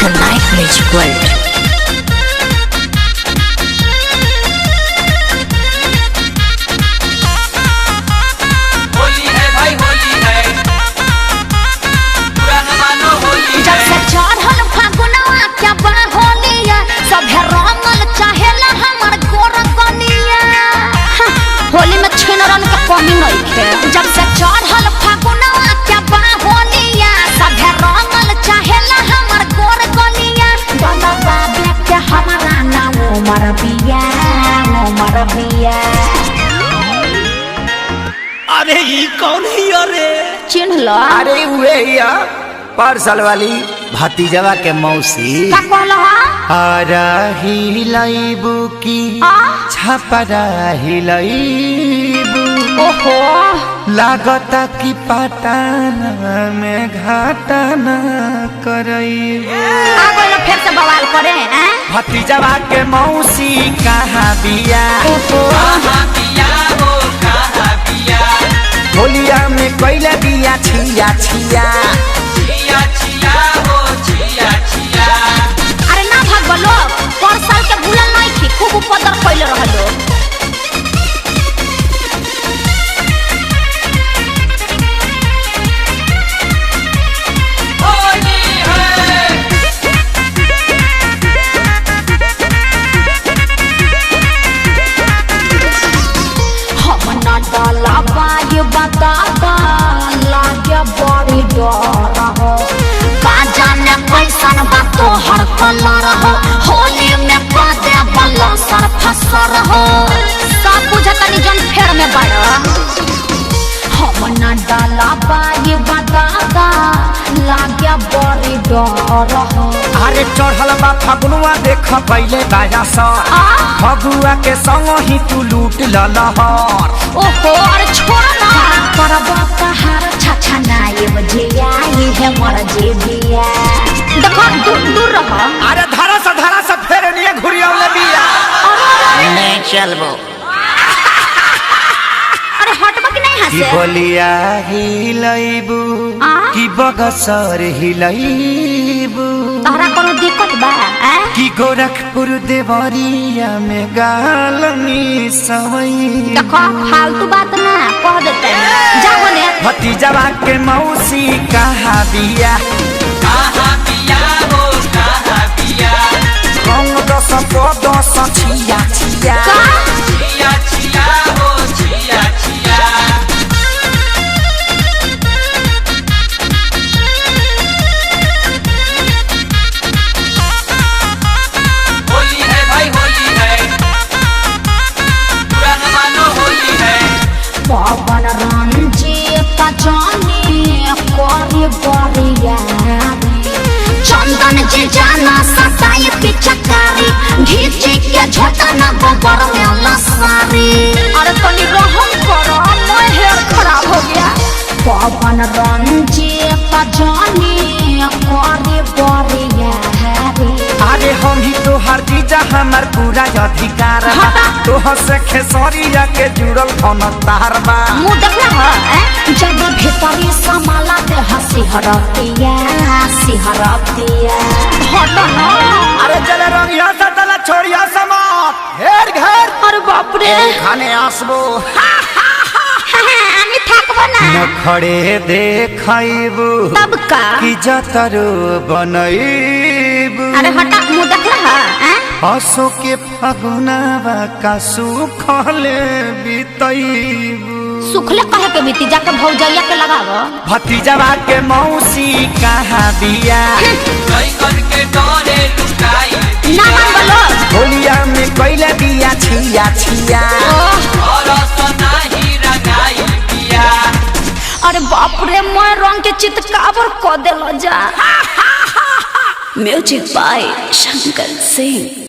the night rich world. Holi में छिनरन के कमी नहीं थे। जब से चढ़ल फागुनवा क्या बा होलिया सभे रंगल चाहेला हमर गोर गलिया बाबा बाबे के हमारा नाम उमर बिया। अरे ये कौन है अरे चिन्ह लो। अरे वे या पार्सल वाली भतीजवा के मौसी का कहलो हा आरा हिलाइबू की छपरा हिलाइबू। ओहो लागता की पटाना में घाटाना करइबू। आ गइल फिर से बवाल करे हैं। भतीजवा के मौसी कहाँ बिया कहाँ बिया हो कहाँ बिया। होलिया में कोइला बिया छिया छिया हो छिया छिया। अरे ना भाग लोग पर साल के भूलल नहीं थी खूब उपद्रव कइले रहलो। डाला बाय बताता लागे बड़ी डर हो का जाने कैसन बा तोहर कलर हो होली में पादे बल्ला सर फसर हो सब बुझतनी जन फेर में बड़ा हम ना डाला बाय बताता लागे बड़ी डर हो। अरे चढ़ल बा फगुआ देख पहले बाया सर फगुआ के संग ही तू लूट ललहर। ओहो अरे छोड़ ना करबा तहार छछा नाये बजिया ये है मोर जेबिया। देखो दूर दूर रह। अरे धरा से फेर निये घुरियावले बिया। ले चलबो अरे हटबा कि नहीं की हंसे बोलिया हिलाइबू की बगसर हिलाइबू। तहरा कोनो दिक्कत बा की गोरखपुर देवरिया में गालनी सवई। देखो फालतू बात ना कह देते जा बोले। भतीजवा के मौसी कहाँ बिया हो कहाँ बिया। रंग दस दस छिया छिया छिया हो छिया छिया। होली है भाई होली है पुराना मानो होली है। पवन रंजीत जानी कोरी बरिया चंदन जे जाना सताई पिचकारी घीचे के झोटा ना गोबर में लसारी। अरे तनी रहम करो मैं हेयर खराब हो गया। पवन रंजीत जानी कोरी बरिया अरे हम ही तो हर चीज हमार पूरा अधिकार बा। तो से खेसरिया के जुड़ल खन तार बा। मुँह देखना है जब भीतरी समाला ते हंसी हरतिया हटो ना। अरे चले रंगिया से तला छोड़िया समात घेर घेर। अरे बाप रे खाने आसबो আমি থাকবো না नखड़े देखाइबू तब का की जतरो बनइबू। अरे हटा मुँह देखला है हसो के फगुनावा का सुखले बितइबू। सुखले कहे के बीती जाके भौजैया के लगावो। भतीजवा के मौसी कहाँ बिया ना मान बोलो होलिया में कोइला बिया छिया छिया। अरे बाप रे मैं रंग के चितकाबर क देलो जा। Music by Shankar Singh.